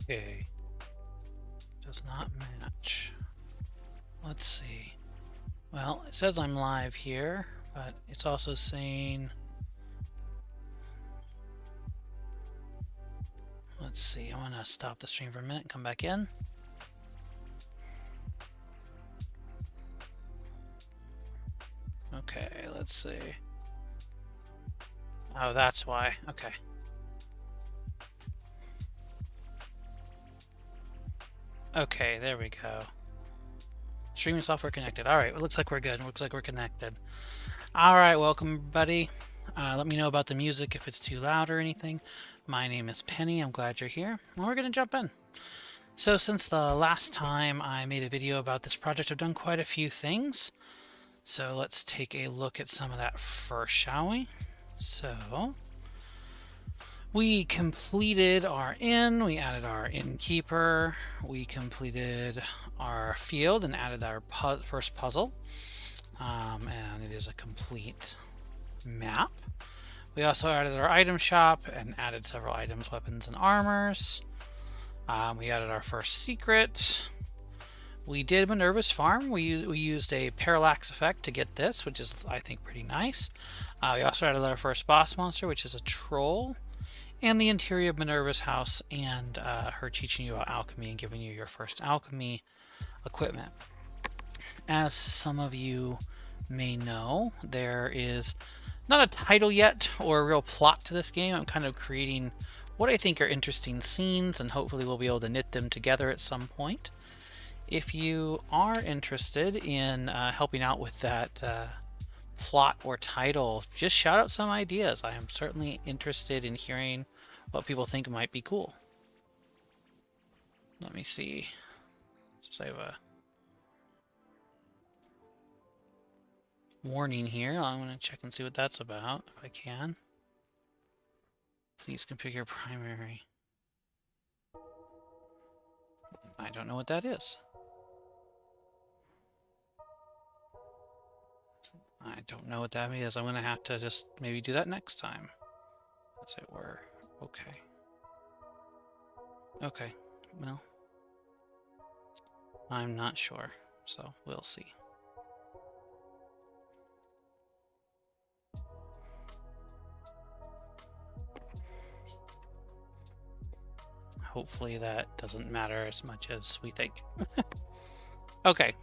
Okay. Does not match. Let's see. Well, it says I'm live here, but it's also saying... Let's see. I want to stop the stream for a minute and come back in. Okay, let's see. Oh, that's why. Okay. Okay, there we go. Streaming software connected. All right, it looks like we're good. It looks like we're connected. All right, welcome everybody. Let me know about the music if it's too loud or anything. My name is Penny. I'm glad you're here. And we're going to jump in. So since the last time I made a video about this project, I've done quite a few things. So let's take a look at some of that first, shall we? So we completed our inn, we added our innkeeper, we completed our field and added our first puzzle. And it is a complete map. We also added our item shop and added several items, weapons, and armors. We added our first secret. We did Minerva's farm. We used a parallax effect to get this, which is, I think, pretty nice. We also added our first boss monster, which is a troll, and the interior of Minerva's house, and her teaching you about alchemy and giving you your first alchemy equipment. As some of you may know, there is not a title yet or a real plot to this game. I'm kind of creating what I think are interesting scenes, and hopefully we'll be able to knit them together at some point. If you are interested in helping out with that plot or title, just shout out some ideas. I am certainly interested in hearing what people think might be cool. Let me see. Since I have a warning here, I'm going to check and see what that's about, if I can. Please configure primary. I don't know what that is. I don't know what that is. I'm going to have to just maybe do that next time, as it were. Okay. Okay, well, I'm not sure, so we'll see. Hopefully that doesn't matter as much as we think. Okay.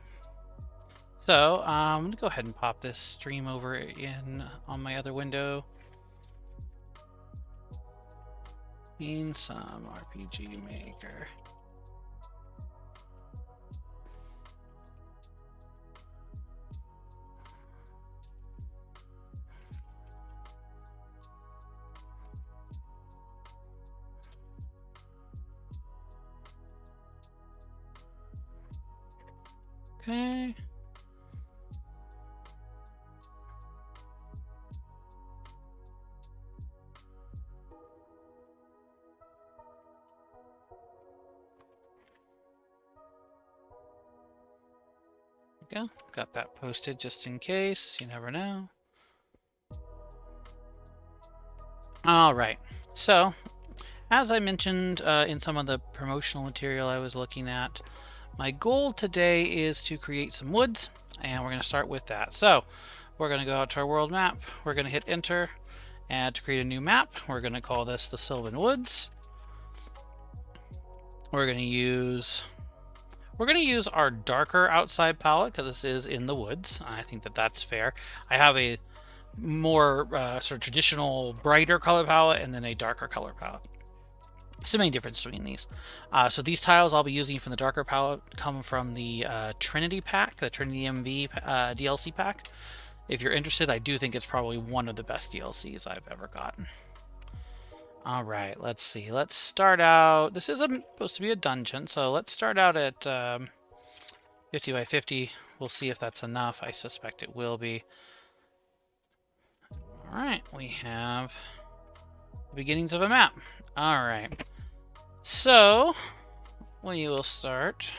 So I'm going to go ahead and pop this stream over in on my other window. In some RPG Maker. Okay. Go. Got that posted just in case. You never know. All right. So, as I mentioned in some of the promotional material I was looking at, my goal today is to create some woods, and we're going to start with that. So, we're going to go out to our world map. We're going to hit enter, and to create a new map, we're going to call this the Sylvan Woods. We're going to use our darker outside palette because this is in the woods. I think that that's fair. I have a more sort of traditional brighter color palette and then a darker color palette. So many differences between these. So these tiles I'll be using from the darker palette come from the Trinity pack, the Trinity MV DLC pack. If you're interested, I do think it's probably one of the best DLCs I've ever gotten. All right, let's see. Let's start out. This is supposed to be a dungeon, so let's start out at 50 by 50. We'll see if that's enough. I suspect it will be. All right, we have the beginnings of a map. All right, so we will start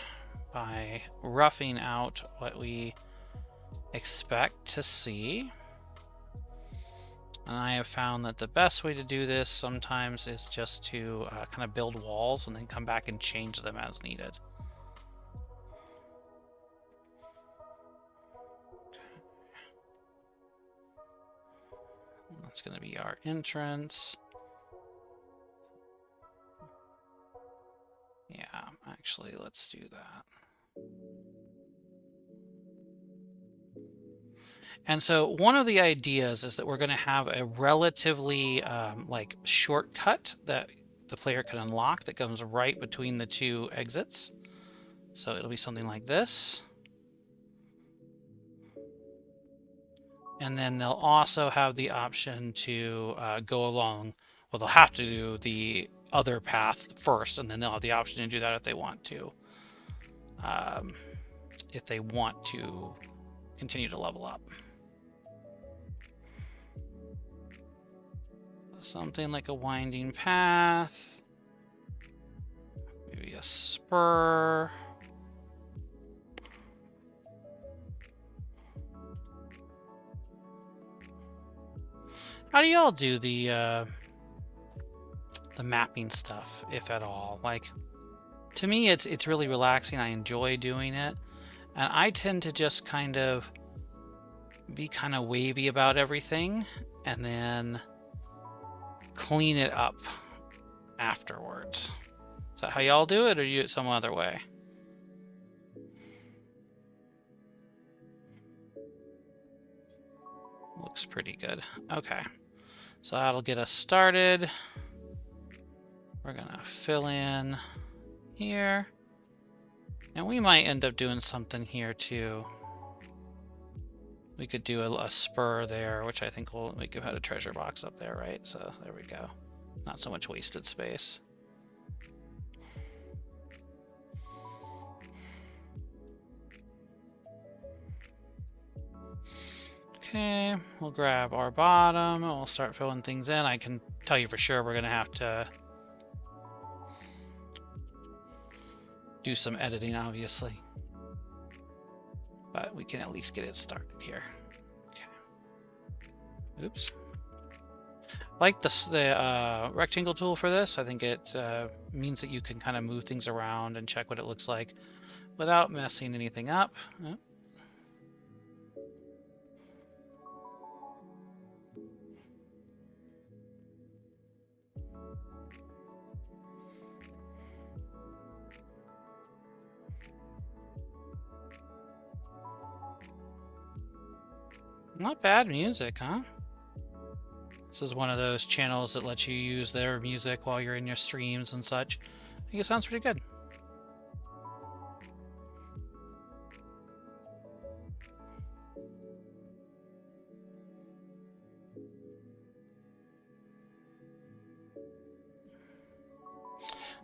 by roughing out what we expect to see. And I have found that the best way to do this sometimes is just to kind of build walls and then come back and change them as needed. That's going to be our entrance. Yeah, actually, let's do that. And so one of the ideas is that we're going to have a relatively like shortcut that the player can unlock that comes right between the two exits. So it'll be something like this. And then they'll also have the option to go along, well, they'll have to do the other path first, and then they'll have the option to do that if they want to. If they want to continue to level up. Something like a winding path. Maybe a spur. How do y'all do the mapping stuff, if at all? Like, to me, it's really relaxing. I enjoy doing it, and I tend to just kind of be kind of wavy about everything, and then clean it up afterwards. Is that how y'all do it, or do you do it some other way? Looks pretty good. Okay, so that'll get us started. We're gonna fill in here, and we might end up doing something here too. We could do a spur there, which I think we could have a treasure box up there, right? So there we go. Not so much wasted space. Okay, we'll grab our bottom and we'll start filling things in. I can tell you for sure we're gonna have to do some editing, obviously. But we can at least get it started here. Okay. Oops. Like the rectangle tool for this. I think it means that you can kind of move things around and check what it looks like without messing anything up. Oh. Not bad music, huh? This is one of those channels that lets you use their music while you're in your streams and such. I think it sounds pretty good.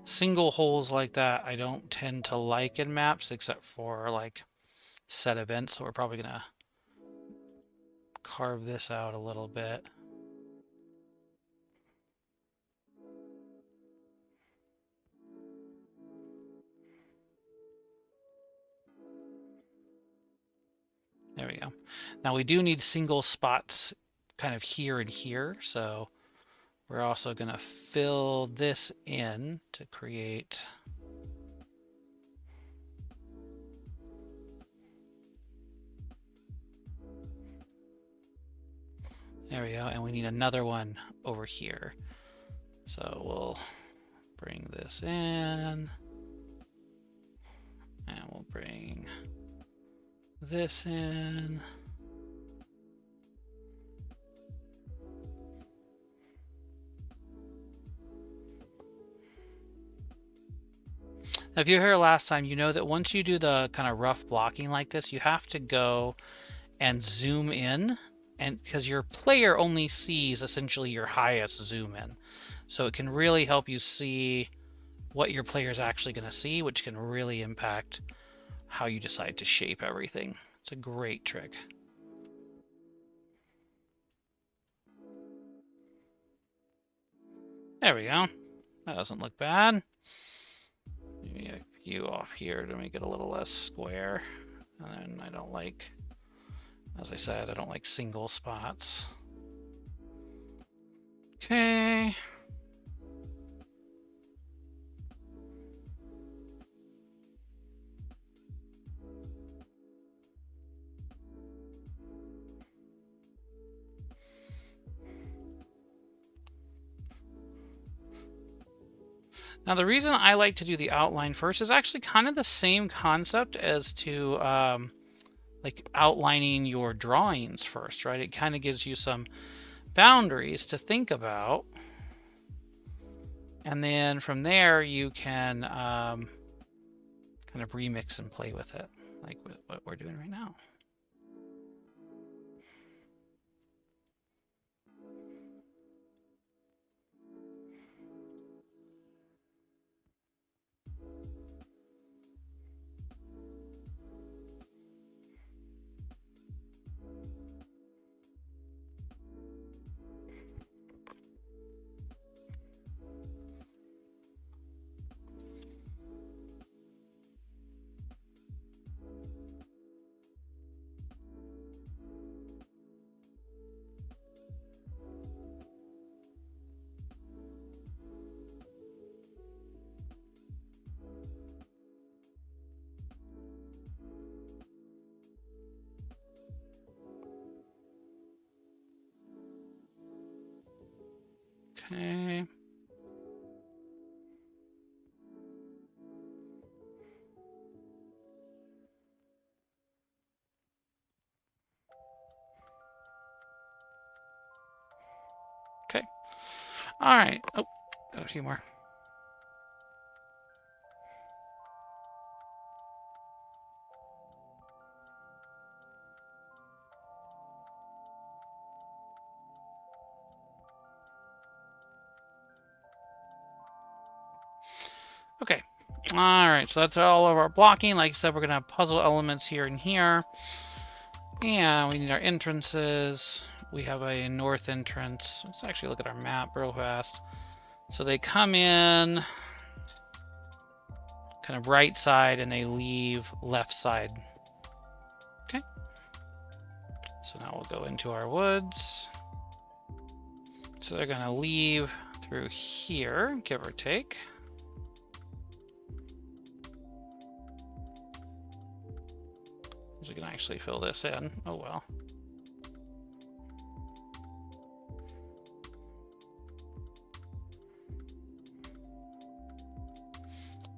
Single holes like that I don't tend to like in maps except for like set events, so we're probably gonna carve this out a little bit. There we go. Now we do need single spots kind of here and here, so we're also going to fill this in to create there we go, and we need another one over here. So we'll bring this in, and we'll bring this in. Now, if you were here last time, you know that once you do the kind of rough blocking like this, you have to go and zoom in, and because your player only sees essentially your highest zoom in. So it can really help you see what your player is actually going to see, which can really impact how you decide to shape everything. It's a great trick. There we go. That doesn't look bad. Maybe a few off here to make it a little less square. And then I don't like, as I said, I don't like single spots. Okay. Now, the reason I like to do the outline first is actually kind of the same concept as to like outlining your drawings first, right? It kind of gives you some boundaries to think about. And then from there, you can kind of remix and play with it, like what we're doing right now. Okay. Okay. All right. Oh, got a few more. Okay. All right. So that's all of our blocking. Like I said, we're going to have puzzle elements here and here. And we need our entrances. We have a north entrance. Let's actually look at our map real fast. So they come in kind of right side and they leave left side. Okay. So now we'll go into our woods. So they're going to leave through here, give or take. We can actually fill this in. Oh well.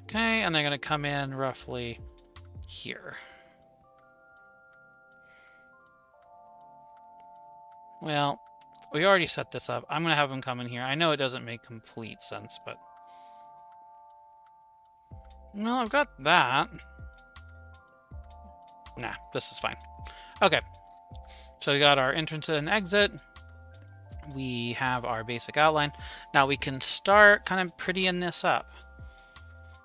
Okay, and they're going to come in roughly here. Well, we already set this up. I'm going to have them come in here. I know it doesn't make complete sense, but... Well, I've got that. Nah, this is fine. Okay. So we got our entrance and exit. We have our basic outline. Now we can start kind of prettying this up.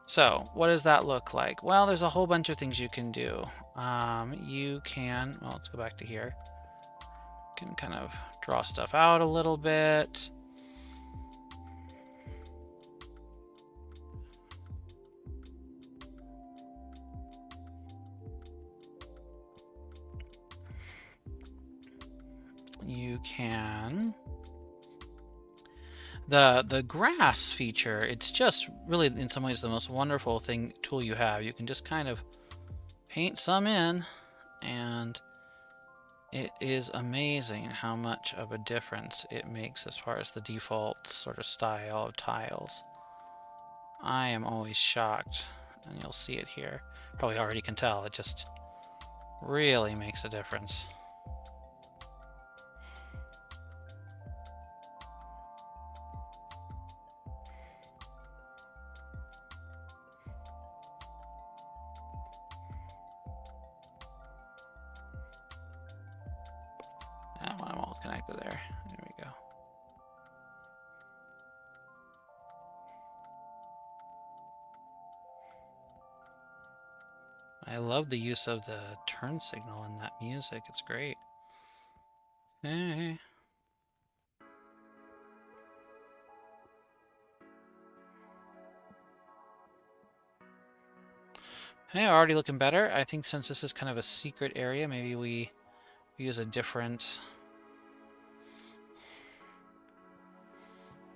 So what does that look like? Well, there's a whole bunch of things you can do. You can, well, let's go back to here. You can kind of draw stuff out a little bit. You can... The grass feature, it's just really in some ways the most wonderful tool you have. You can just kind of paint some in, and it is amazing how much of a difference it makes as far as the default sort of style of tiles. I am always shocked, and you'll see it here. Probably already can tell, it just really makes a difference. I want them all connected there. There we go. I love the use of the turn signal in that music. It's great. Hey. Hey, already looking better. I think since this is kind of a secret area, maybe we use a different...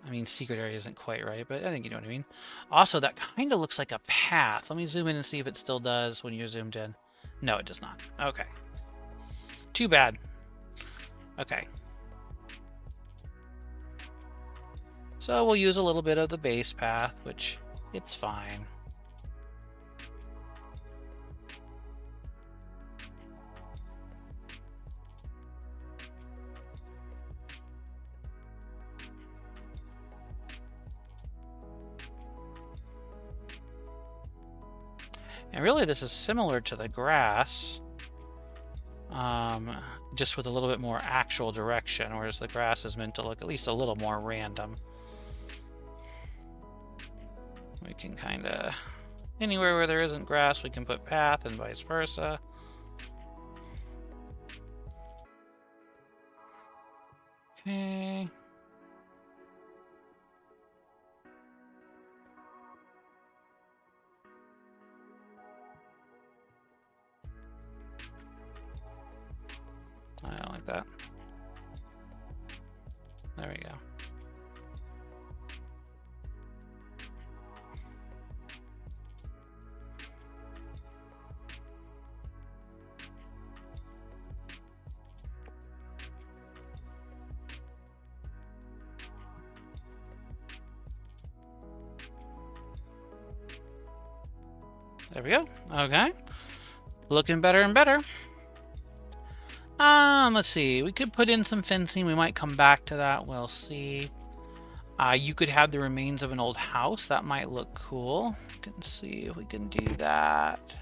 I mean, secret area isn't quite right, but I think you know what I mean. Also, that kind of looks like a path. Let me zoom in and see if it still does when you're zoomed in. No, it does not. Okay. Too bad. Okay. So we'll use a little bit of the base path, which it's fine. And really, this is similar to the grass, just with a little bit more actual direction, whereas the grass is meant to look at least a little more random. We can kind of... Anywhere where there isn't grass, we can put path and vice versa. Okay. I don't like that. There we go. There we go. Okay. Looking better and better. Let's see. We could put in some fencing. We might come back to that. We'll see. You could have the remains of an old house. That might look cool. We can see if we can do that.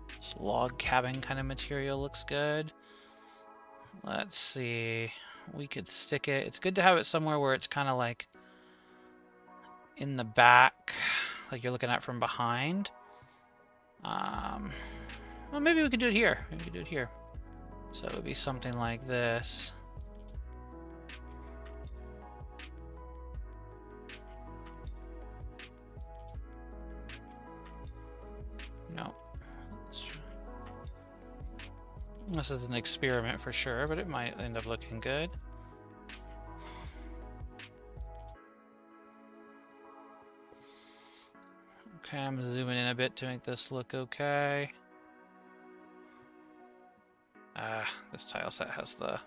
This log cabin kind of material looks good. Let's see. We could stick it. It's good to have it somewhere where it's kind of like in the back, like you're looking at from behind. Well, maybe we could do it here. Maybe we could do it here. So it would be something like this. No. This is an experiment for sure, but it might end up looking good. Okay, I'm zooming in a bit to make this look okay. This tile set has the...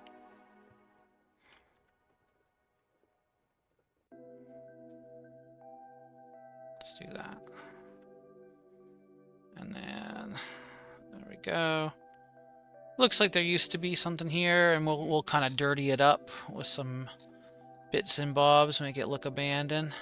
Let's do that. And then, there we go. Looks like there used to be something here, and we'll kind of dirty it up with some bits and bobs, make it look abandoned.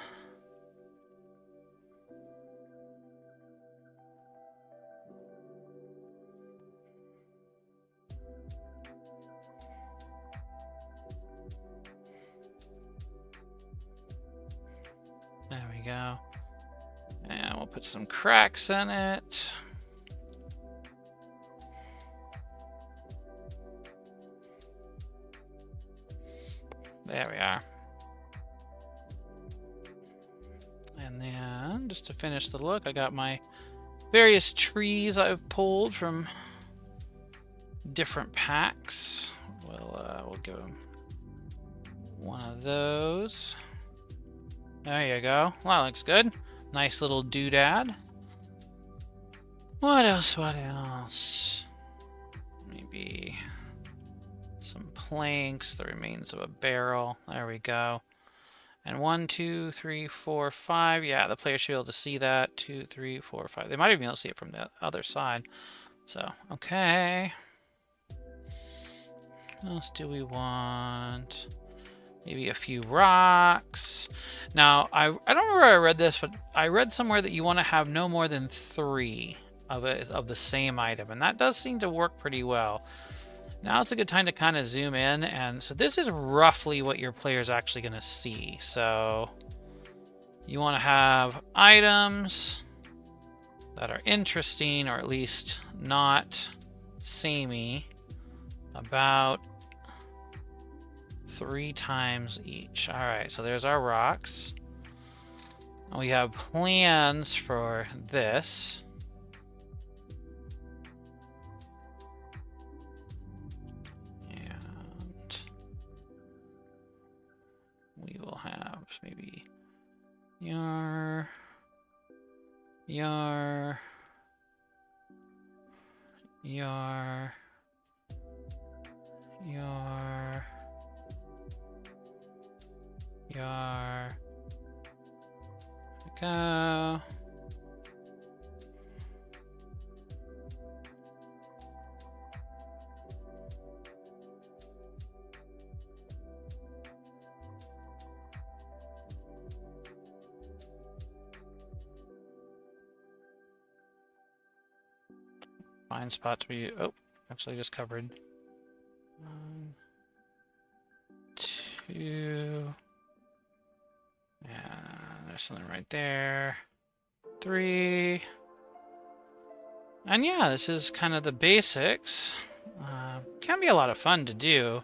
There we go. And we'll put some cracks in it. There we are. And then, just to finish the look, I got my various trees I've pulled from different packs. We'll give them one of those. There you go. Well, that looks good. Nice little doodad. What else? What else? Maybe some planks, the remains of a barrel. There we go. And 1, 2, 3, 4, 5. Yeah, the player should be able to see that. 2, 3, 4, 5. They might even be able to see it from the other side. So, okay. What else do we want? Maybe a few rocks. Now, I don't remember where I read this, but I read somewhere that you want to have no more than 3 of the same item, and that does seem to work pretty well. Now it's a good time to kind of zoom in, and so this is roughly what your player is actually going to see. So you want to have items that are interesting, or at least not samey, about 3 times each. All right, so there's our rocks. We have plans for this. And maybe yar, yar, yar, yar, yar. Go. Fine spot to be. Oh, actually just covered. 1, 2. Yeah, there's something right there. 3. And yeah, this is kind of the basics. Can be a lot of fun to do.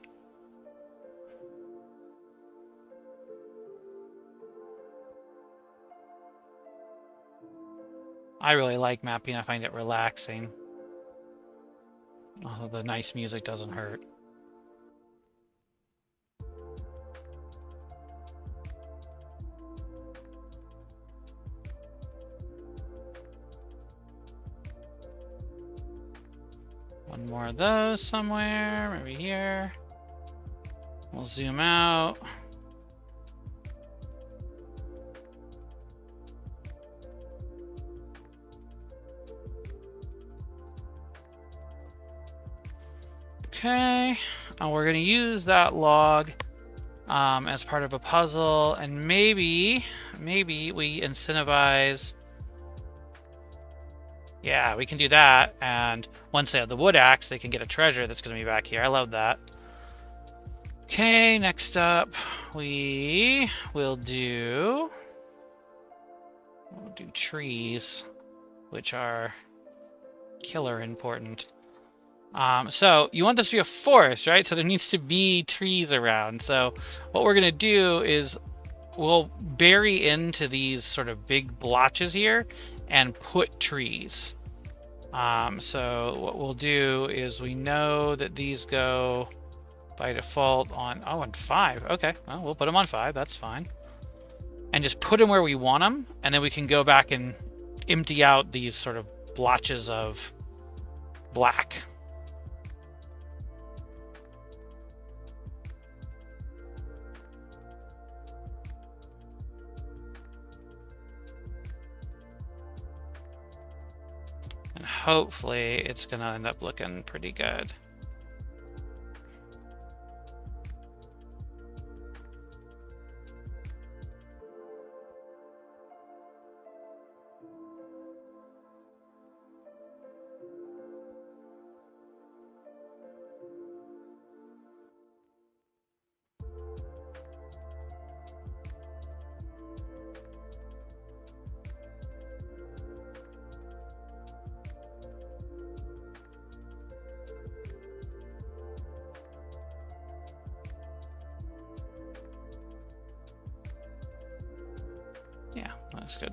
I really like mapping. I find it relaxing. Although the nice music doesn't hurt. One more of those somewhere, maybe here. We'll zoom out. Okay, we're going to use that log as part of a puzzle, and maybe we incentivize. Yeah, we can do that, and once they have the wood axe, they can get a treasure that's going to be back here. I love that. Okay, next up, we'll do trees, which are killer important. So you want this to be a forest, right? So there needs to be trees around. So what we're gonna do is we'll bury into these sort of big blotches here and put trees. So what we'll do is we know that these go by default on, on 5. Okay, well, we'll put them on 5. That's fine. And just put them where we want them, and then we can go back and empty out these sort of blotches of black. And hopefully it's going to end up looking pretty good. Yeah, that's good.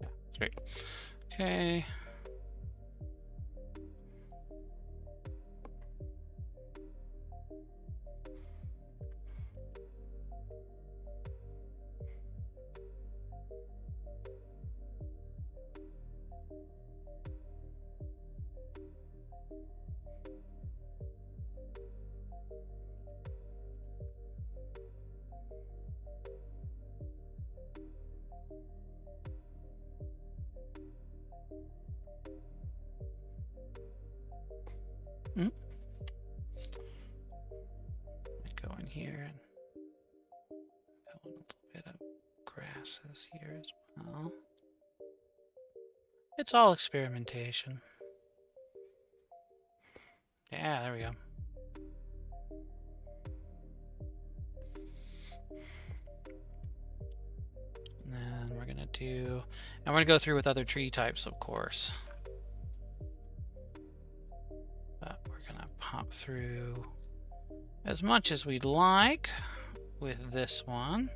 Yeah, that's great. Okay. Mm. Go in here and put a little bit of grasses here as well. It's all experimentation. Yeah, there we go. And then we're gonna do, and we're gonna go through with other tree types, of course. But we're gonna pop through as much as we'd like with this one.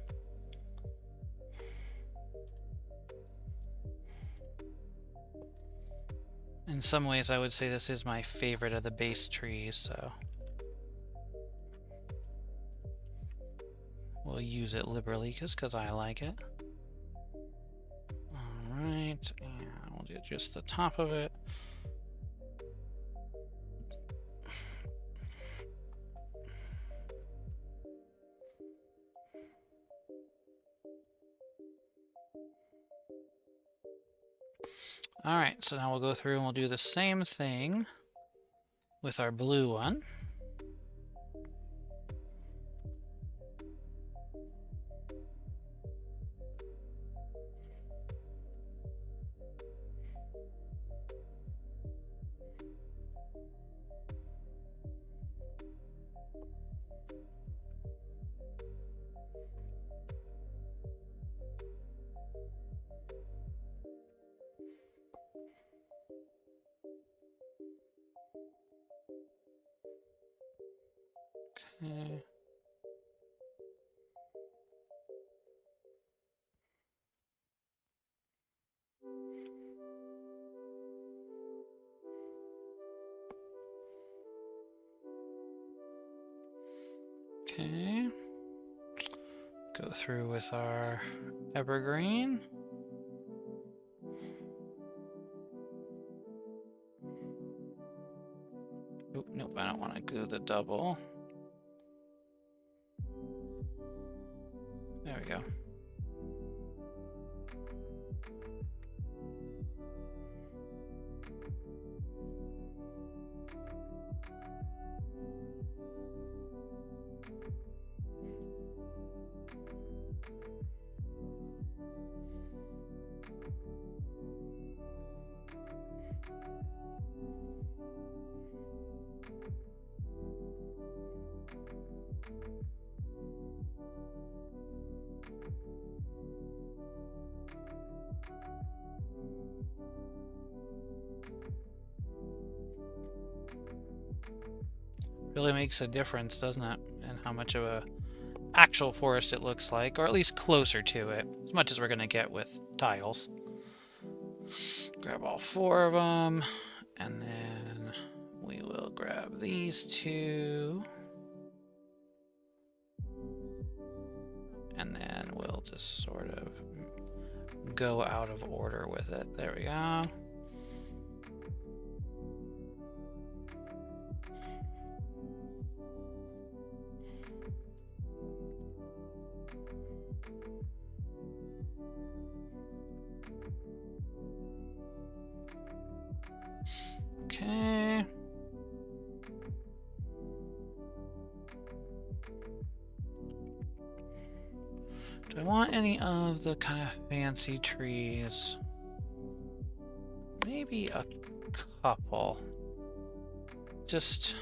In some ways, I would say this is my favorite of the base trees, so we'll use it liberally because I like it. Alright, and we'll do just the top of it. Alright, so now we'll go through and we'll do the same thing with our blue one. Okay. Okay. Go through with our evergreen. Oop, nope, I don't want to do the double. There we go. Really makes a difference, doesn't it? And how much of a actual forest it looks like, or at least closer to it, as much as we're going to get with tiles. Grab all 4 of them, and then we will grab these 2. And then we'll just sort of go out of order with it. There we go. Okay. Do I want any of the kind of fancy trees? Maybe a couple. Just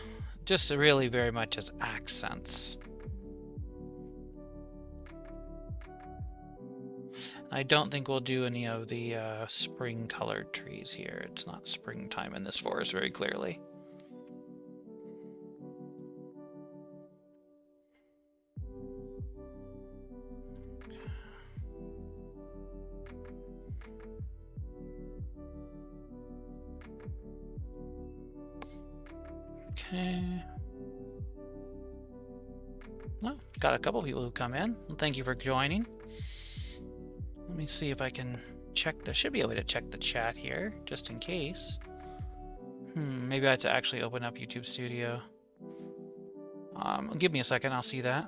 really very much as accents. I don't think we'll do any of the spring colored trees here. It's not springtime in this forest very clearly. Okay. Well, got a couple people who come in. Well, thank you for joining. Let me see if I can check. There should be a way to check the chat here, just in case. Maybe I have to actually open up YouTube Studio. Give me a second, I'll see that.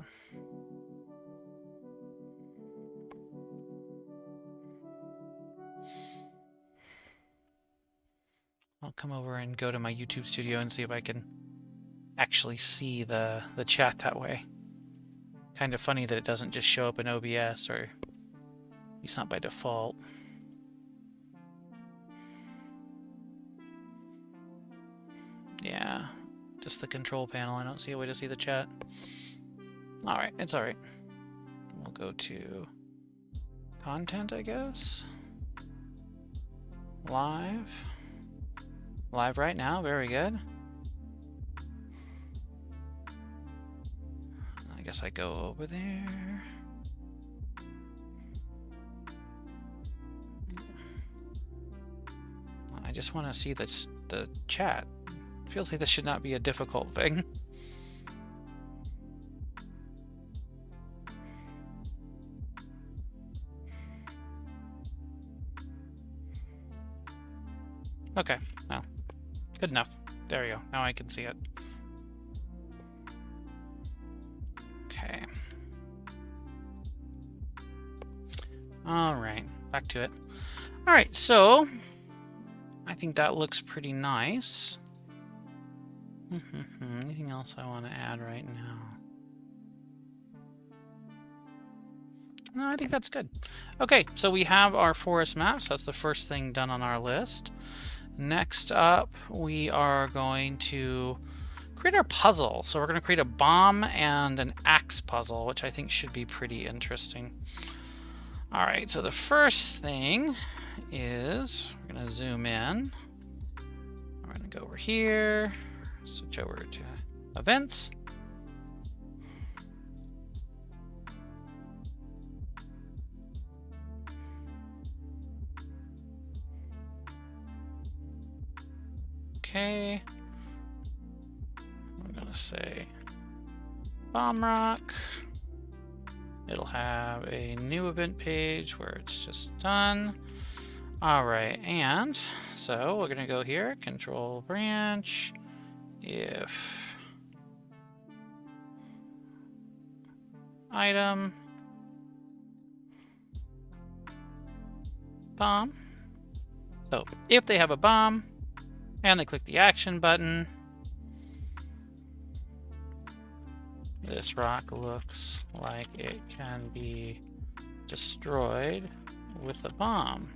I'll come over and go to my YouTube studio and see if I can actually see the chat that way. Kind of funny that it doesn't just show up in OBS, or at least not by default. Yeah, just the control panel. I don't see a way to see the chat. Alright, it's alright. We'll go to content, I guess. Live. Live right now, very good. I guess I go over there. I just want to see the chat. Feels like this should not be a difficult thing. Okay, well, good enough. There we go. Now I can see it. Okay. All right, back to it. All right, so I think that looks pretty nice. Anything else I want to add right now? No, I think that's good. Okay, so we have our forest maps. That's the first thing done on our list. Next up, we are going to create our puzzle. So we're going to create a bomb and an axe puzzle, which I think should be pretty interesting. All right, so the first thing is we're going to zoom in. We're going to go over here, switch over to events. Okay, we're gonna say bomb rock. It'll have a new event page where it's just done. All right, and so we're gonna go here, control branch, if item bomb. So if they have a bomb, and they click the action button, this rock looks like it can be destroyed with a bomb.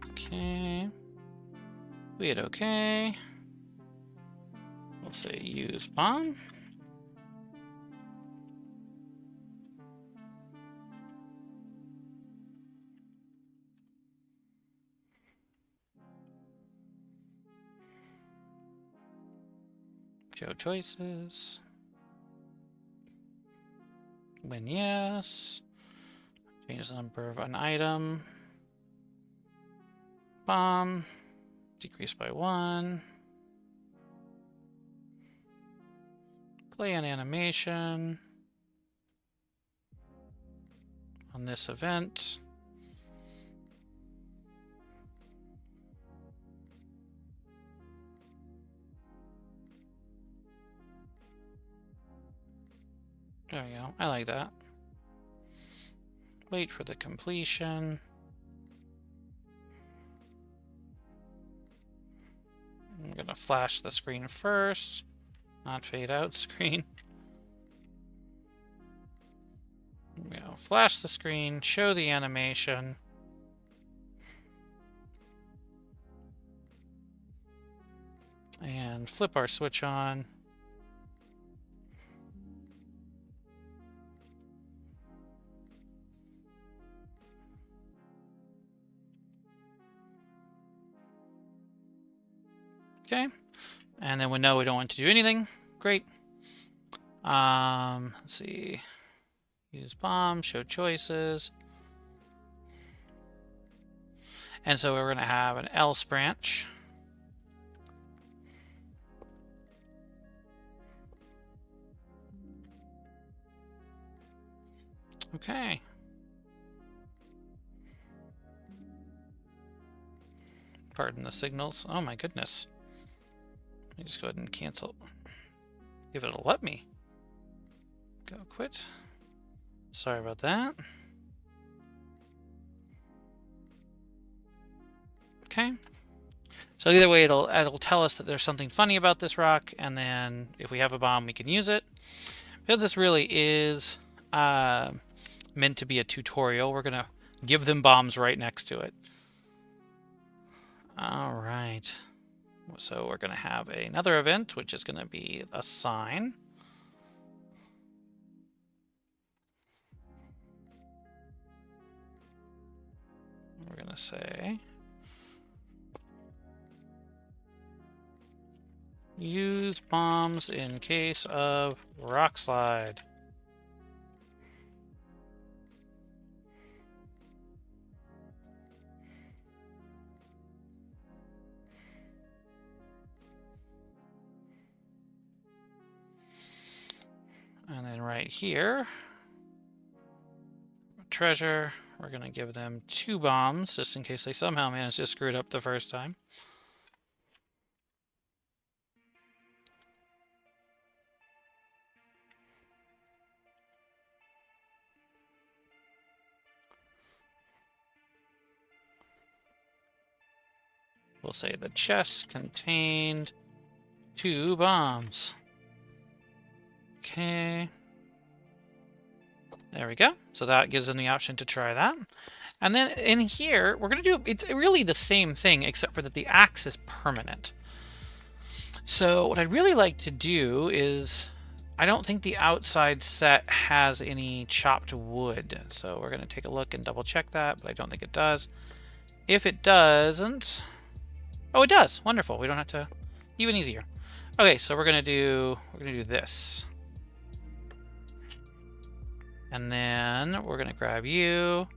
Okay. We hit OK. We'll say use bomb. Show choices. When yes. Change the number of an item. Bomb. Decrease by 1. Play an animation on this event. There we go. I like that. Wait for the completion. I'm gonna flash the screen first, not fade out screen. You know, flash the screen, show the animation. And flip our switch on. Okay, and then we know we don't want to do anything. Great. Let's see. Use bomb, show choices. And so we're going to have an else branch. Okay. Pardon the signals. Oh my goodness. Let me just go ahead and cancel. If it'll let me. Go quit. Sorry about that. Okay. So either way, it'll tell us that there's something funny about this rock, and then if we have a bomb, we can use it. Because this really is meant to be a tutorial, we're going to give them bombs right next to it. All right. So we're going to have another event, which is going to be a sign. We're going to say use bombs in case of rock slide. And then right here, treasure, we're going to give them 2 bombs, just in case they somehow manage to screw it up the first time. We'll say the chest contained 2 bombs. Okay. There we go. So that gives them the option to try that. And then in here, we're going to do, it's really the same thing, except for that the axe is permanent. So what I'd really like to do is, I don't think the outside set has any chopped wood. So we're going to take a look and double check that, but I don't think it does. If it doesn't, oh, it does. Wonderful. We don't have to, even easier. Okay, so we're going to do this. And then we're going to grab you.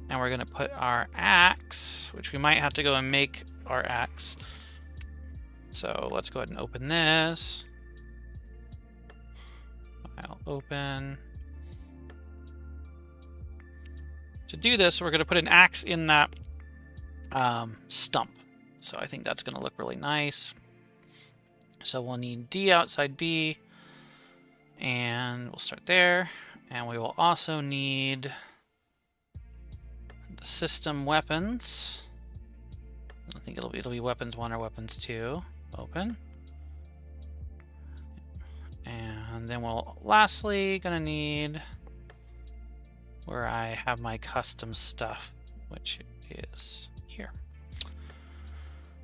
And we're going to put our axe, which we might have to go and make our axe. So let's go ahead and open this. I'll open. To do this, we're going to put an axe in that stump. So I think that's going to look really nice. So we'll need D outside B. And we'll start there. And we will also need the system weapons. I think it'll be weapons 1 or weapons 2. Open. And then we'll lastly gonna need where I have my custom stuff, which is here.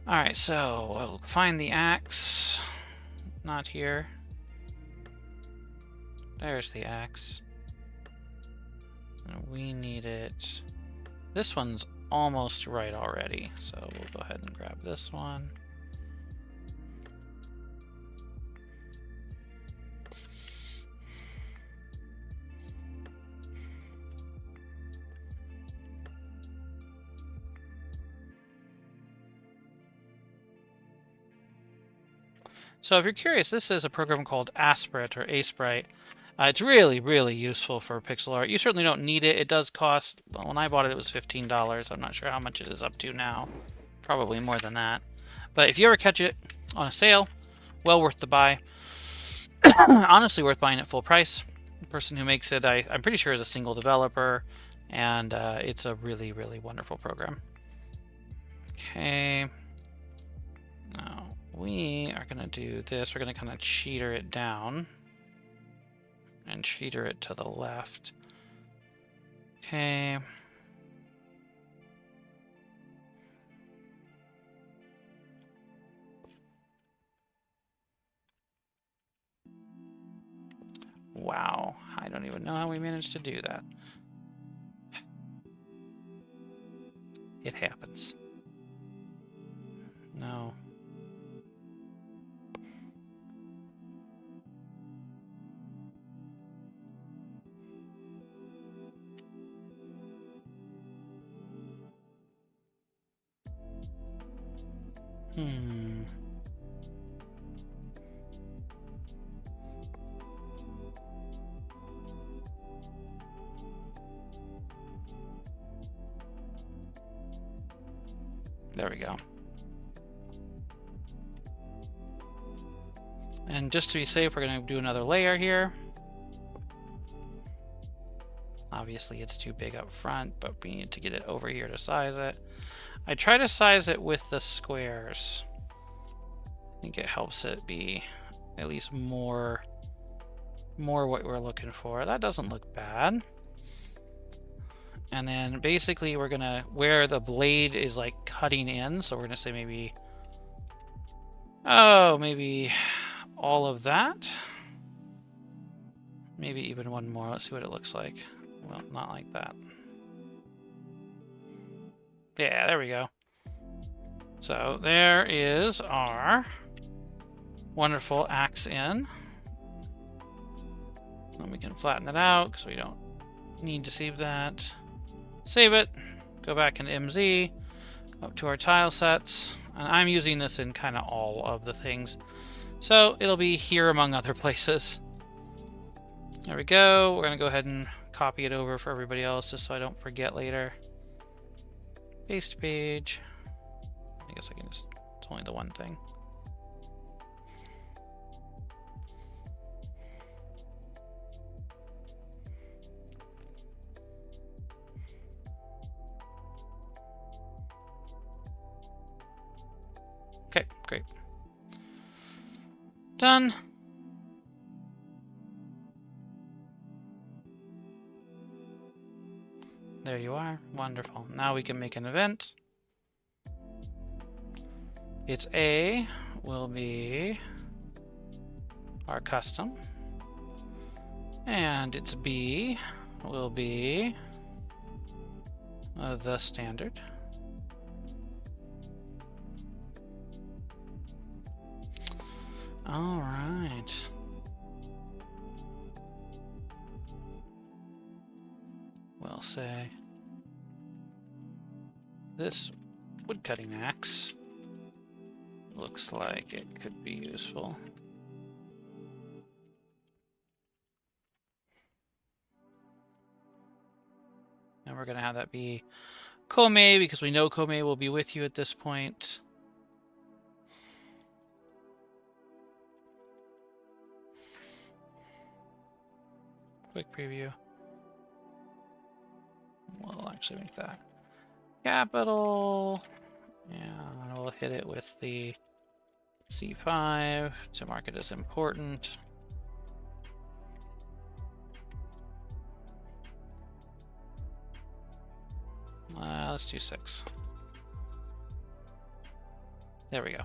Alright, so we'll find the axe. Not here. There's the axe. And we need it. This one's almost right already, so we'll go ahead and grab this one. So if you're curious, this is a program called Asprit or Asprite. It's really, really useful for pixel art. You certainly don't need it. It does cost, well, when I bought it, it was $15. I'm not sure how much it is up to now. Probably more than that. But if you ever catch it on a sale, well worth the buy. Honestly worth buying at full price. The person who makes it, I'm pretty sure is a single developer. And it's a really, really wonderful program. Okay. Now, we are going to do this. We're going to kind of cheater it down. And cheater it to the left. Okay. Wow, I don't even know how we managed to do that. It happens. No. There we go. And just to be safe, we're going to do another layer here. Obviously it's too big up front, but we need to get it over here to size it. I try to size it with the squares. I think it helps it be at least more what we're looking for. That doesn't look bad. And then basically we're gonna, where the blade is like cutting in, so we're gonna say maybe, oh, maybe all of that. Maybe even one more. Let's see what it looks like. Well, not like that. Yeah, there we go. So there is our wonderful axe in. And we can flatten it out because we don't need to save that. Save it, go back into MZ, up to our tile sets, and I'm using this in kind of all of the things, so it'll be here among other places. There we go. We're going to go ahead and copy it over for everybody else just so I don't forget later. Paste page. I guess I can just, it's only the one thing. Okay, great. Done. There you are. Wonderful. Now we can make an event. Its A will be our custom. And its B will be the standard. All right. We'll say this woodcutting axe looks like it could be useful. And we're going to have that be Komei because we know Komei will be with you at this point. Quick preview. We'll actually make that capital. And we'll hit it with the C5 to mark it as important. Let's do 6. There we go.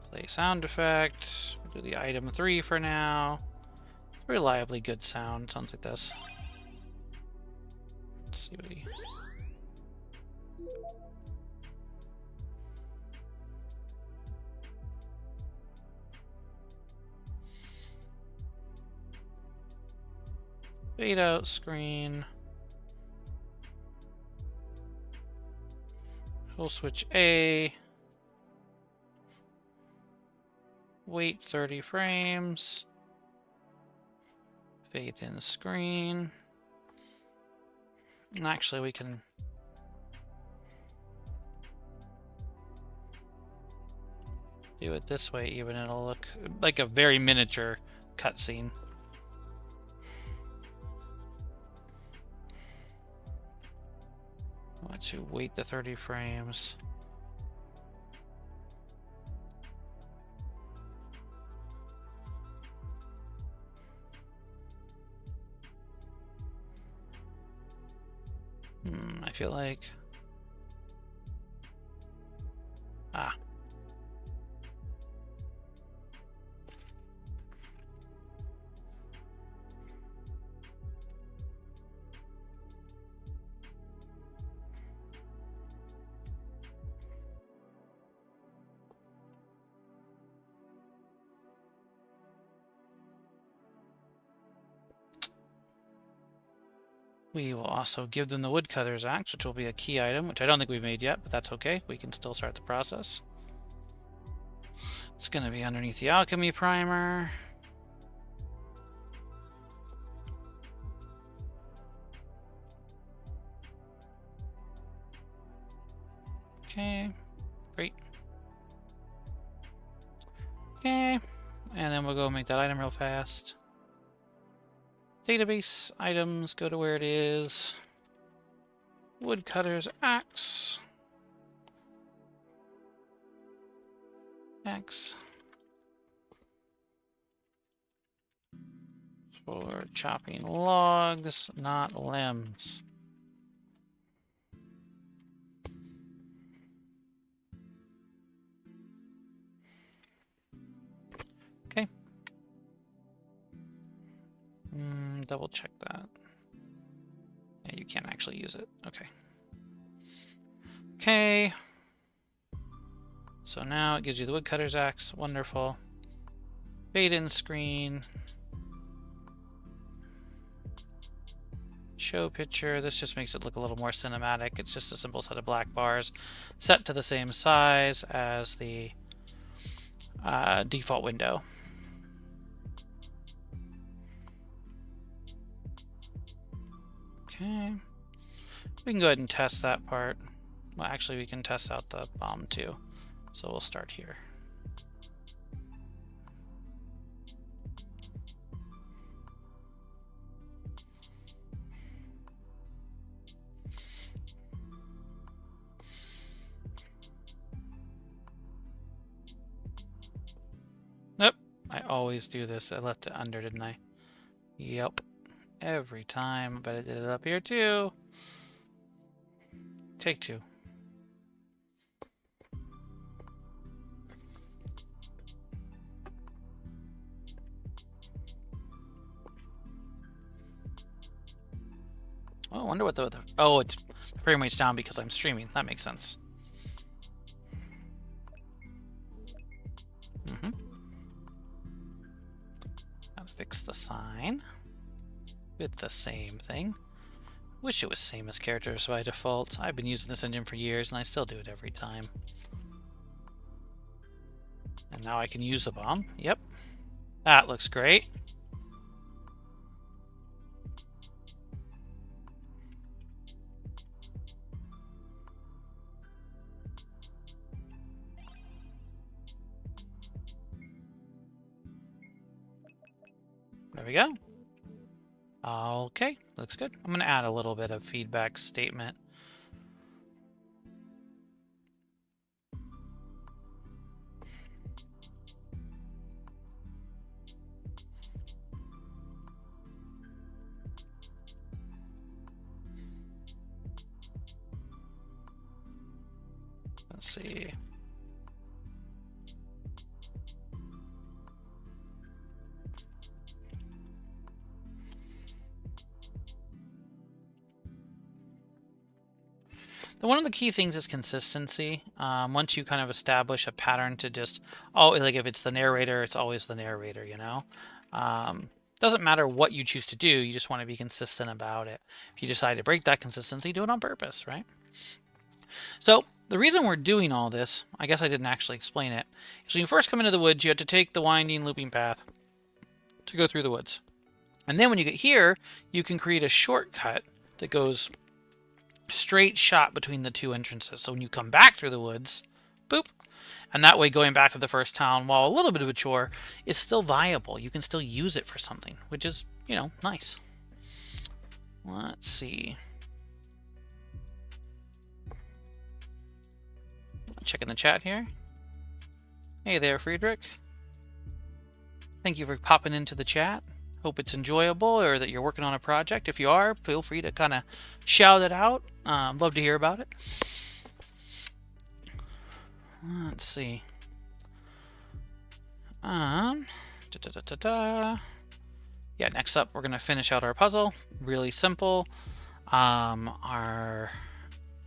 Play sound effect. We'll do the item 3 for now. Reliably good sound. Sounds like this. Let's see what he... Fade out screen. We'll switch A. Wait 30 frames. Fade in screen. And actually we can do it this way even. It'll look like a very miniature cutscene. I want to wait the 30 frames. I feel like... Ah. We will also give them the Woodcutter's Axe, which will be a key item, which I don't think we've made yet, but that's okay. We can still start the process. It's going to be underneath the Alchemy Primer. Okay, great. Okay, And then we'll go make that item real fast. Database items, go to where it is. Woodcutter's axe. Axe. For chopping logs, not limbs. Okay. Double check that. Yeah, you can't actually use it. Okay. Okay. So now it gives you the woodcutter's axe. Wonderful. Fade in screen. Show picture. This just makes it look a little more cinematic. It's just a simple set of black bars set to the same size as the default window. Okay. We can go ahead and test that part. Well, actually, we can test out the bomb too. So we'll start here. Nope, I always do this. I left it under, didn't I? Yep, every time, but I did it up here too. Take two. Oh, I wonder what the oh, it's the frame rate's down because I'm streaming. That makes sense. Gotta fix the sign with the same thing. Wish it was same as characters by default. I've been using this engine for years and I still do it every time. And now I can use the bomb. Yep. That looks great. There we go. Okay, looks good. I'm going to add a little bit of feedback statement. Let's see. One of the key things is consistency. Once you kind of establish a pattern to just, oh, like if it's the narrator, it's always the narrator, you know? Doesn't matter what you choose to do, you just want to be consistent about it. If you decide to break that consistency, do it on purpose, right? So the reason we're doing all this, I guess I didn't actually explain it, is when you first come into the woods, you have to take the winding looping path to go through the woods. And then when you get here, you can create a shortcut that goes straight shot between the two entrances. So when you come back through the woods, boop, and that way going back to the first town, while a little bit of a chore, is still viable. You can still use it for something, which is, you know, nice. Let's see. Checking the chat here. Hey there, Friedrich. Thank you for popping into the chat. Hope it's enjoyable or that you're working on a project. If you are, feel free to kind of shout it out. Love to hear about it. Let's see. Yeah, next up we're gonna finish out our puzzle. Really simple. So we're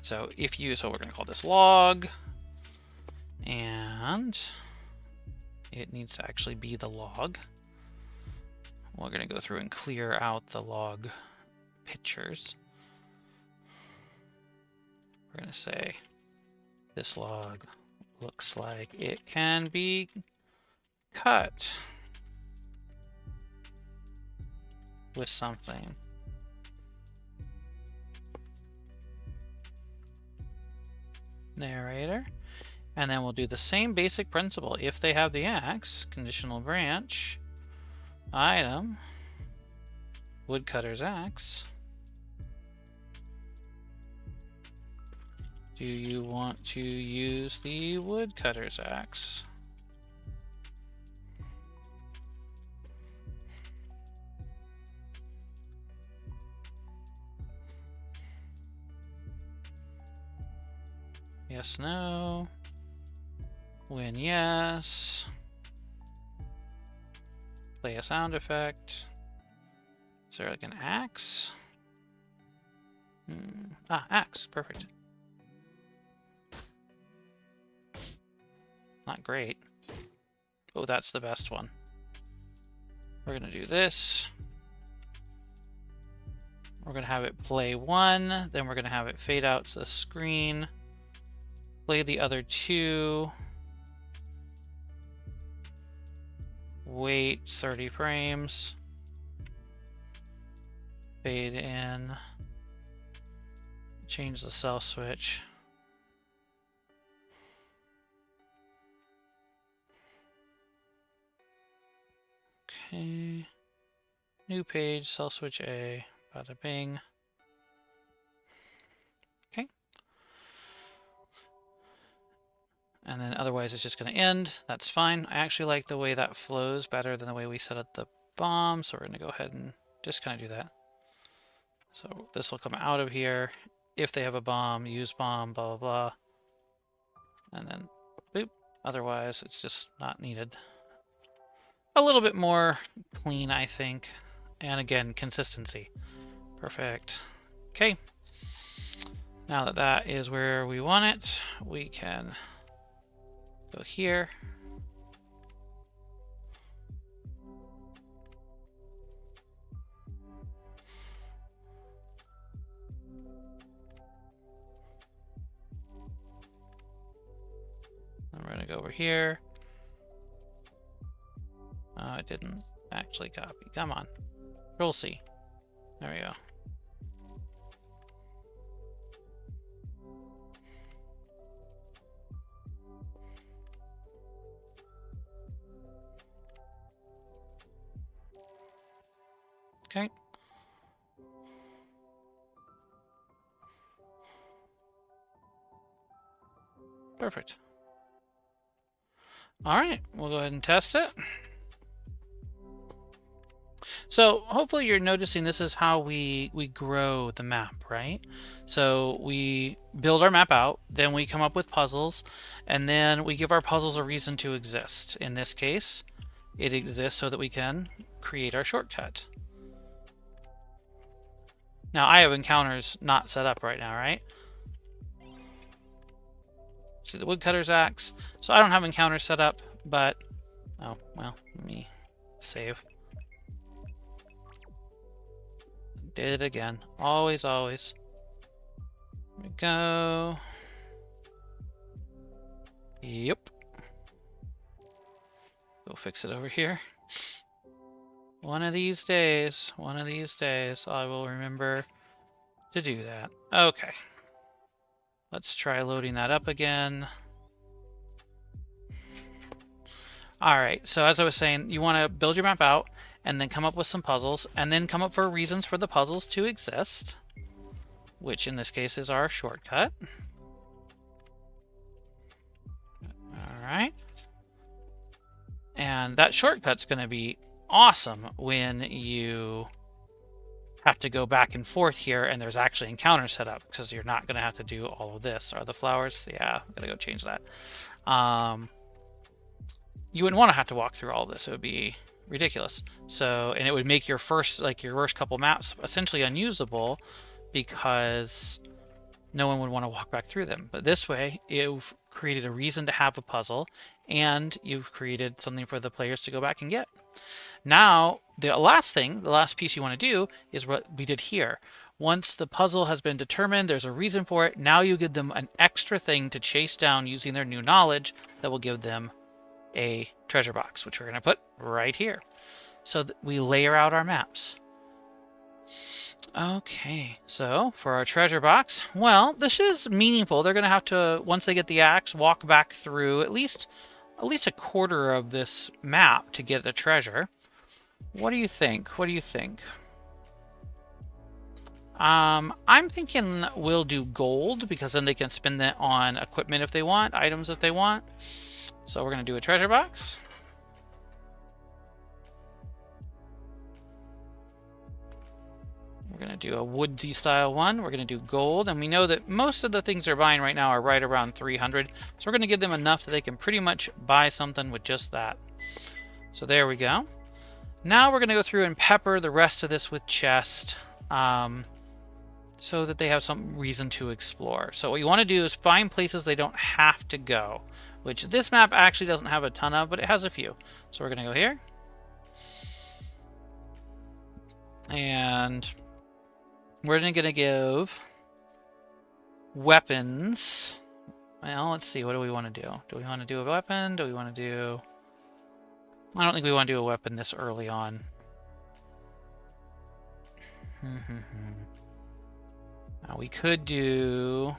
gonna call this log, and it needs to actually be the log. We're going to go through and clear out the log pictures. We're going to say this log looks like it can be cut with something. Narrator. And then we'll do the same basic principle. If they have the axe, conditional branch, item, woodcutter's axe. Do you want to use the woodcutter's axe? Yes, no. When yes. Play a sound effect. Is there like an axe? Ah, axe. Perfect. Not great. Oh, that's the best one. We're going to do this. We're going to have it play one. Then we're going to have it fade out to the screen. Play the other two. Wait 30 frames. Fade in. Change the cell switch. Okay. New page, cell switch A. Bada bing. Okay. And then otherwise it's just going to end. That's fine. I actually like the way that flows better than the way we set up the bomb. So we're going to go ahead and just kind of do that. So this will come out of here. If they have a bomb, use bomb, blah, blah, blah. And then boop. Otherwise it's just not needed. A little bit more clean, I think. And again, consistency. Perfect. Okay. Now that that is where we want it, we can go here. And we're going to go over here. Oh, it didn't actually copy. Come on. Control C. There we go. Okay. Perfect. All right, we'll go ahead and test it. So hopefully you're noticing this is how we grow the map, right? So we build our map out, then we come up with puzzles, and then we give our puzzles a reason to exist. In this case, it exists so that we can create our shortcut. Now I have encounters not set up right now, right? See the woodcutter's axe. So I don't have encounters set up, but oh well, let me save. Did it again. Always, always. There we go. Yep. Go fix it over here. One of these days, I will remember to do that. Okay. Let's try loading that up again. All right, so as I was saying, you want to build your map out and then come up with some puzzles and then come up for reasons for the puzzles to exist, which in this case is our shortcut. All right. And that shortcut's going to be awesome when you have to go back and forth here and there's actually encounters set up, because you're not going to have to do all of this. Are the flowers? Yeah, I'm going to go change that. You wouldn't want to have to walk through all this. It would be ridiculous. So, and it would make your first couple maps essentially unusable, because no one would want to walk back through them. But this way, you've created a reason to have a puzzle, and you've created something for the players to go back and get. Now, the last piece you want to do is what we did here. Once the puzzle has been determined, there's a reason for it, now you give them an extra thing to chase down using their new knowledge that will give them a treasure box, which we're going to put right here. So that we layer out our maps. Okay, so for our treasure box, well, this is meaningful. They're going to have to, once they get the axe, walk back through at least a quarter of this map to get the treasure. What do you think? What do you think? I'm thinking we'll do gold because then they can spend that on equipment if they want, items if they want. So we're going to do a treasure box. We're going to do a woodsy style one. We're going to do gold. And we know that most of the things they're buying right now are right around 300. So we're going to give them enough that they can pretty much buy something with just that. So there we go. Now we're going to go through and pepper the rest of this with chest. So that they have some reason to explore. So what you want to do is find places they don't have to go, which this map actually doesn't have a ton of, but it has a few. So we're going to go here. And we're going to give weapons. Well, let's see. What do we want to do? Do we want to do a weapon? Do we want to do... I don't think we want to do a weapon this early on. Now we could do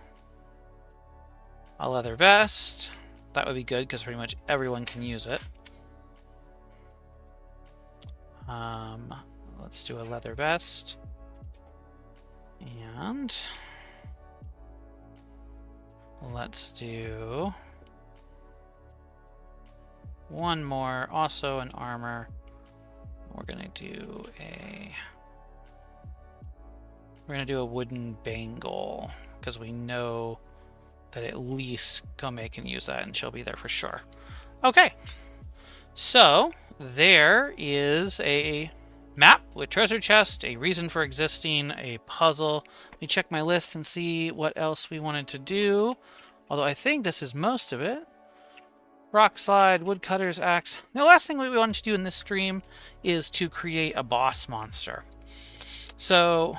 a leather vest. That would be good because pretty much everyone can use it. Let's do a leather vest. And let's do one more, also an armor. We're gonna do a wooden bangle because we know that at least Gome can use that and she'll be there for sure. Okay, so there is a map with treasure chest, a reason for existing, a puzzle. Let me check my list and see what else we wanted to do. Although I think this is most of it. Rock slide, woodcutter's axe. The last thing we wanted to do in this stream is to create a boss monster. So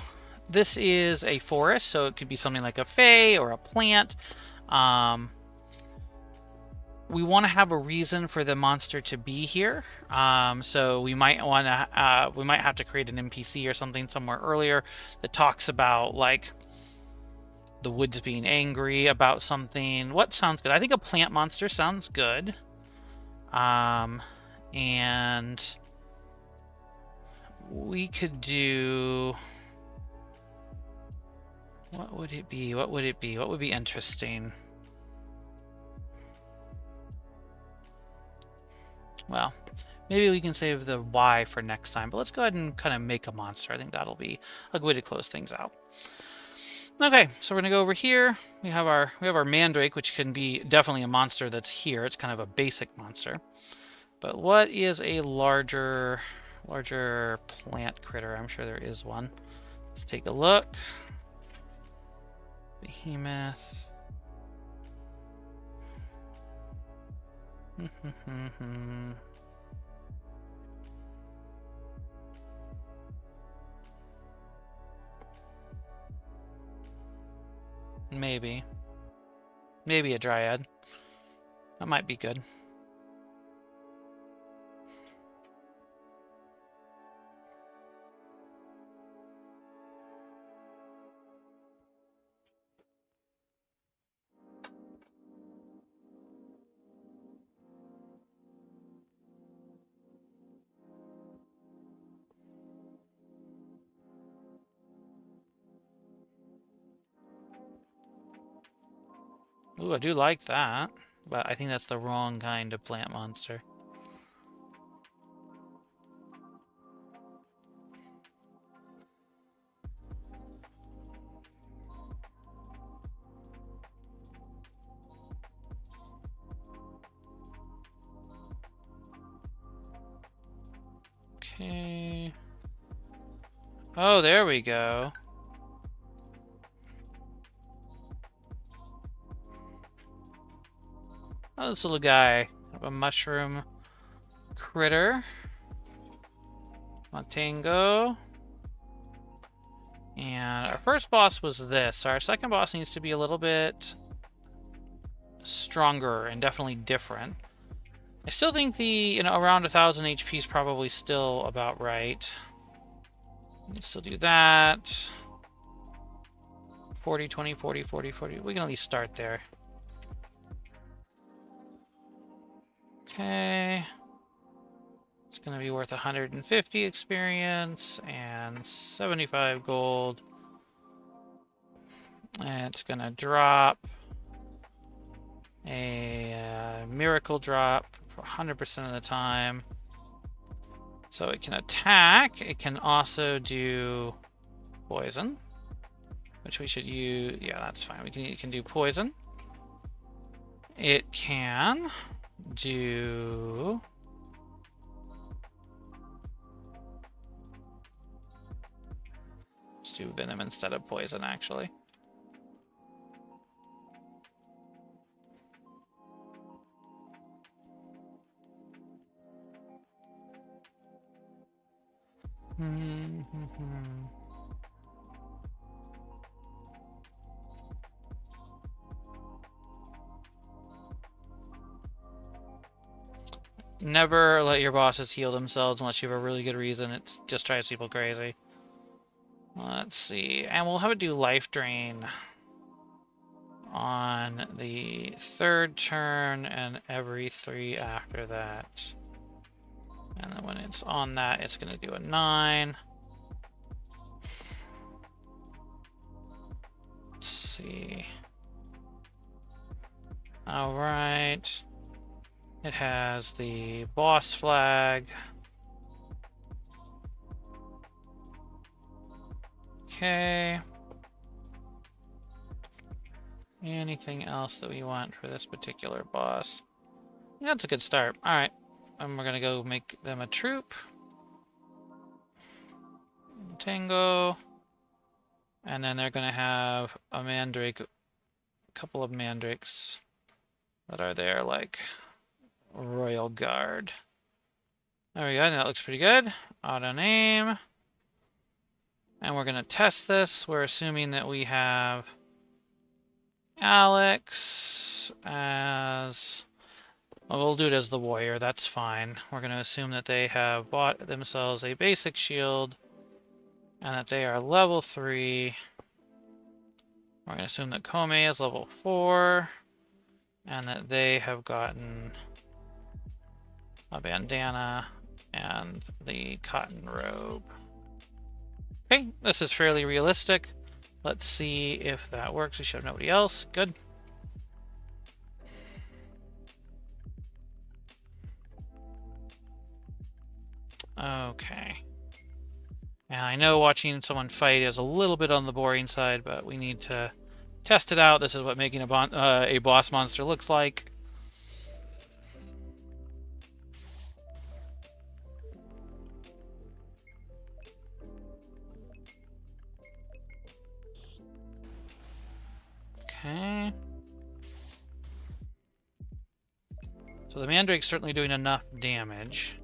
this is a forest, so it could be something like a fae or a plant. We want to have a reason for the monster to be here. So we might have to create an NPC or something somewhere earlier that talks about like the woods being angry about something. What sounds good? I think a plant monster sounds good. And we could do... What would it be? What would it be? What would be interesting? Well, maybe we can save the why for next time, but let's go ahead and kind of make a monster. I think that'll be a good way to close things out. Okay, so we're gonna go over here. We have our mandrake, which can be definitely a monster that's here. It's kind of a basic monster. But what is a larger plant critter? I'm sure there is one. Let's take a look. Behemoth. Maybe a dryad. That might be good. Ooh, I do like that, but I think that's the wrong kind of plant monster. Okay. Oh, there we go. Oh, this little guy. A mushroom critter. Montango. And our first boss was this. Our second boss needs to be a little bit stronger and definitely different. I still think the, around 1,000 HP is probably still about right. Let's still do that. 40, 20, 40, 40, 40. We can at least start there. Okay. It's going to be worth 150 experience and 75 gold. And it's going to drop a miracle drop for 100% of the time. So it can attack. It can also do poison, which we should use. Yeah, that's fine. It can do poison. It can do... Let's do venom instead of poison, actually. Never let your bosses heal themselves unless you have a really good reason. It just drives people crazy. Let's see. And we'll have it do life drain on the 3rd turn and every 3 after that. And then when it's on that, it's going to do a 9. Let's see. All right. It has the boss flag. Okay. Anything else that we want for this particular boss? That's a good start. All right. And we're going to go make them a troop. Tango. And then they're going to have a mandrake, a couple of mandrakes that are there, like Royal Guard. There we go. That looks pretty good. Auto name. And we're going to test this. We're assuming that we have Alex as... Well, we'll do it as the warrior. That's fine. We're going to assume that they have bought themselves a basic shield and that they are level 3. We're going to assume that Kome is level 4 and that they have gotten a bandana and the cotton robe. Okay, this is fairly realistic. Let's see if that works. We should have nobody else. Good. Okay. And I know watching someone fight is a little bit on the boring side, but we need to test it out. This is what making a boss monster looks like. Okay. So the Mandrake's certainly doing enough damage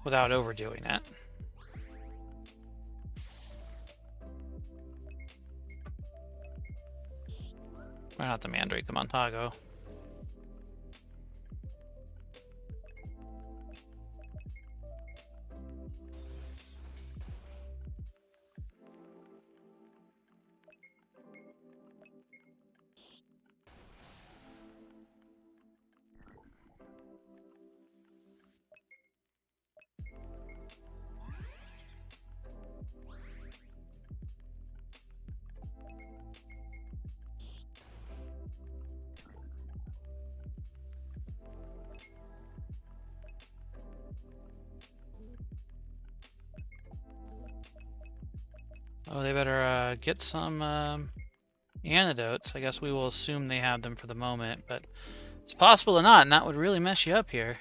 without overdoing it. Or not the Mandrake, the Montago. Oh, they better get some antidotes. I guess we will assume they have them for the moment, but it's possible or not, and that would really mess you up here.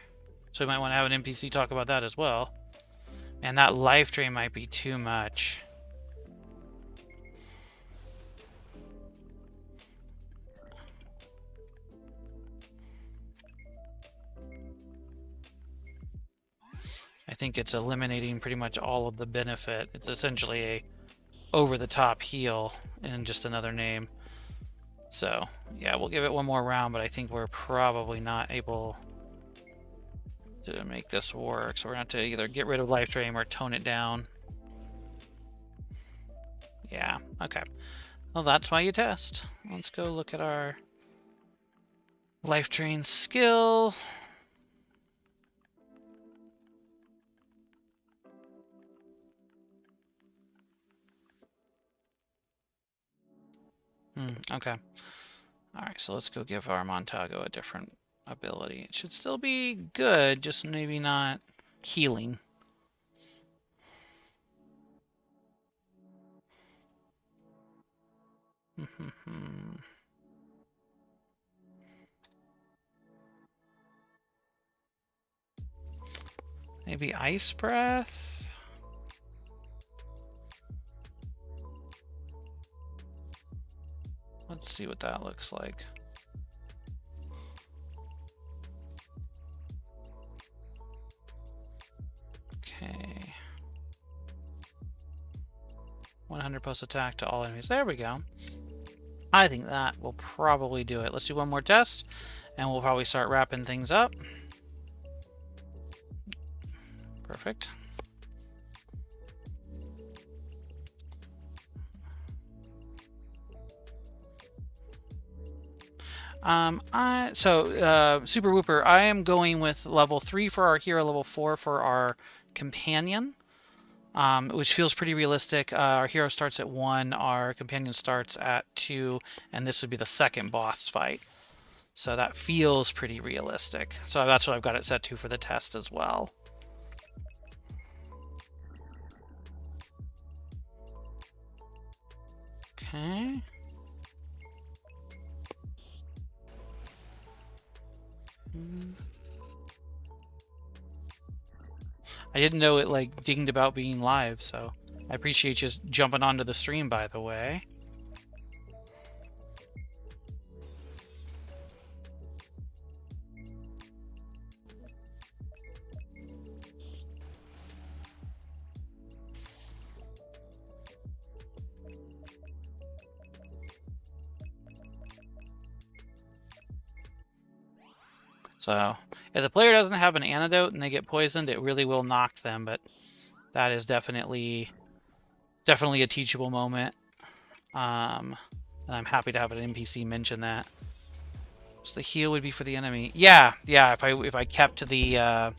So we might want to have an NPC talk about that as well. And that life drain might be too much. I think it's eliminating pretty much all of the benefit. It's essentially a over-the-top heal in just another name. So, yeah, we'll give it one more round, but I think we're probably not able to make this work. So we're going to have to either get rid of life drain or tone it down. Yeah, okay. Well, that's why you test. Let's go look at our life drain skill. Okay. All right, so let's go give our Montago a different ability. It should still be good, just maybe not healing. Maybe Ice Breath? Let's see what that looks like. Okay. 100 post attack to all enemies. There we go. I think that will probably do it. Let's do one more test, and we'll probably start wrapping things up. Perfect. Super Whooper, I am going with level 3 for our hero, level 4 for our companion, which feels pretty realistic. Our hero starts at 1, our companion starts at 2, and this would be the second boss fight. So that feels pretty realistic. So that's what I've got it set to for the test as well. Okay. I didn't know it like dinged about being live, so I appreciate you just jumping onto the stream, by the way. So if the player doesn't have an antidote and they get poisoned, it really will knock them, but that is definitely a teachable moment. And I'm happy to have an NPC mention that. So the heal would be for the enemy. Yeah, if I kept the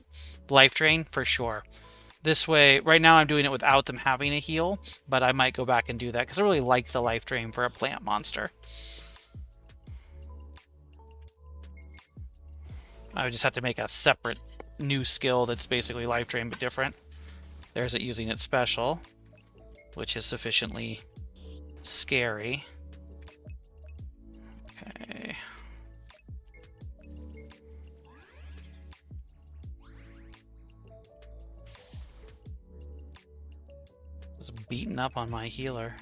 life drain, for sure. This way, right now I'm doing it without them having a heal, but I might go back and do that because I really like the life drain for a plant monster. I would just have to make a separate new skill that's basically life drain but different. There's it using its special, which is sufficiently scary. Okay. Just beating up on my healer.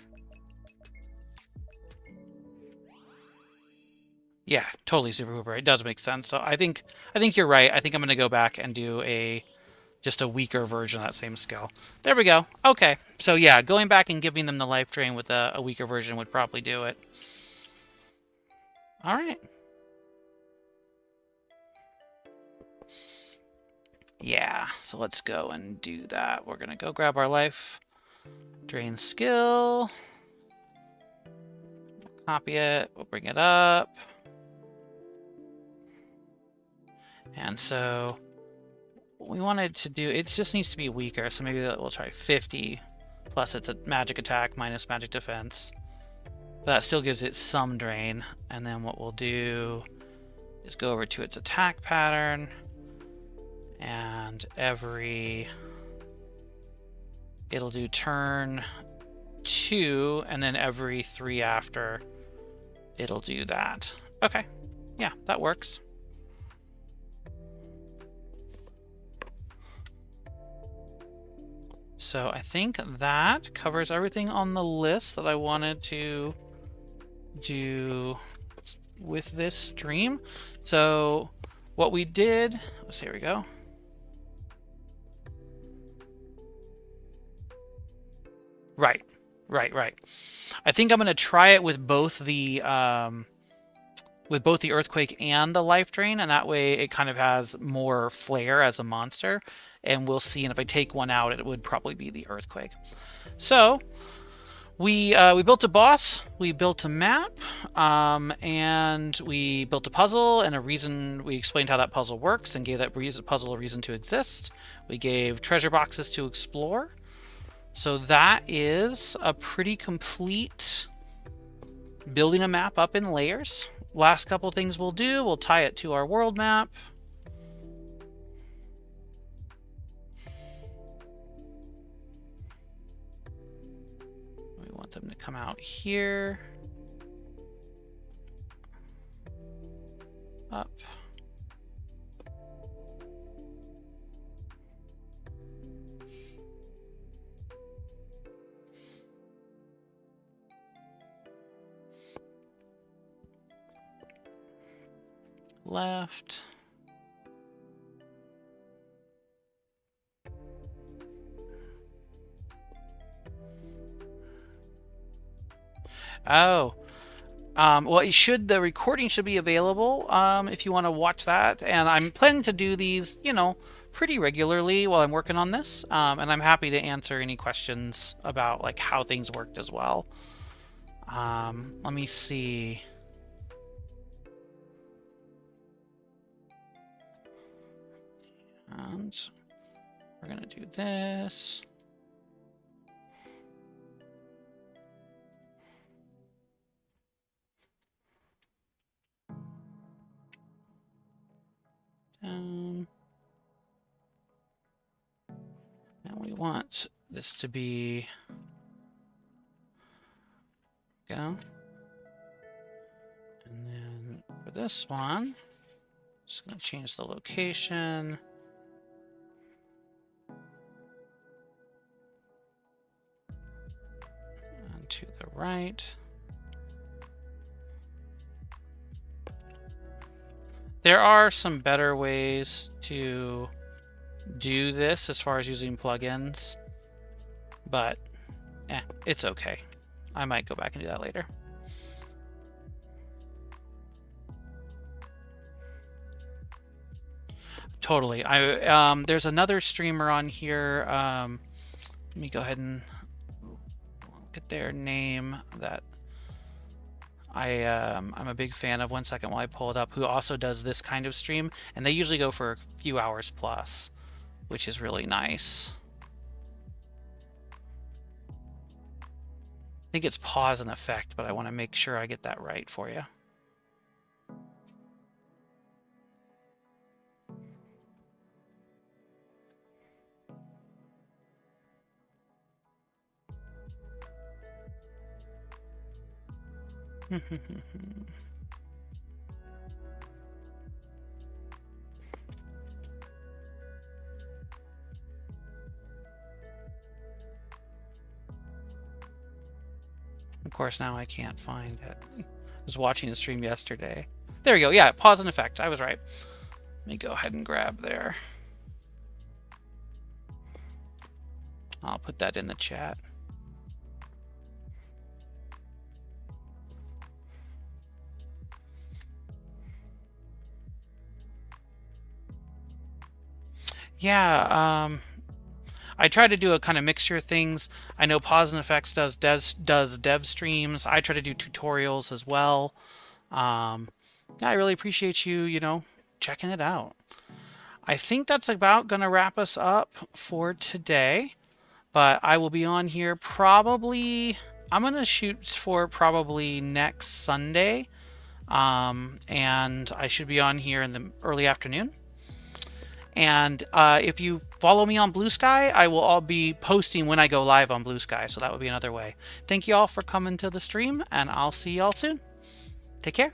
Yeah, totally Super Hooper. It does make sense. So I think you're right. I think I'm gonna go back and do just a weaker version of that same skill. There we go. Okay. So yeah, going back and giving them the life drain with a weaker version would probably do it. All right. Yeah, so let's go and do that. We're gonna go grab our life drain skill. Copy it. We'll bring it up. And so what we wanted to do, it just needs to be weaker. So maybe we'll try 50 plus it's a magic attack minus magic defense. But that still gives it some drain. And then what we'll do is go over to its attack pattern. And it'll do turn 2, and then every 3 after it'll do that. Okay. Yeah, that works. So I think that covers everything on the list that I wanted to do with this stream. So what we did, here we go. Right. I think I'm going to try it with both the earthquake and the life drain, and that way it kind of has more flair as a monster. And we'll see. And if I take one out, it would probably be the earthquake. So We built a boss, we built a map, and we built a puzzle and a reason. We explained how that puzzle works and gave that puzzle a reason to exist. We gave treasure boxes to explore. So that is a pretty complete building a map up in layers. Last couple things we'll do, we'll tie it to our world map. We want them to come out here. Up. Left. Oh. Well, the recording should be available if you want to watch that. And I'm planning to do these, pretty regularly while I'm working on this. And I'm happy to answer any questions about like how things worked as well. Let me see. And we're going to do this. Down. And we want this to be... Go. And then for this one, just going to change the location. And to the right. There are some better ways to do this as far as using plugins, but it's okay. I might go back and do that later. Totally. There's another streamer on here. Let me go ahead and get their name that I'm a big fan of. 1 second while I pull it up, who also does this kind of stream, and they usually go for a few hours plus, which is really nice. I think it's pause and effect, but I want to make sure I get that right for you. Of course, now I can't find it. I was watching the stream yesterday. There we go. Yeah, pause and effect. I was right. Let me go ahead and grab there. I'll put that in the chat. Yeah, I try to do a kind of mixture of things. I know Pause and Effects does dev streams. I try to do tutorials as well. Yeah, I really appreciate you, checking it out. I think that's about going to wrap us up for today. But I will be on here probably... I'm going to shoot for probably next Sunday. And I should be on here in the early afternoon. And if you follow me on Blue Sky, I will all be posting when I go live on Blue Sky, so that would be another way. Thank you all for coming to the stream, and I'll see you all soon. Take care.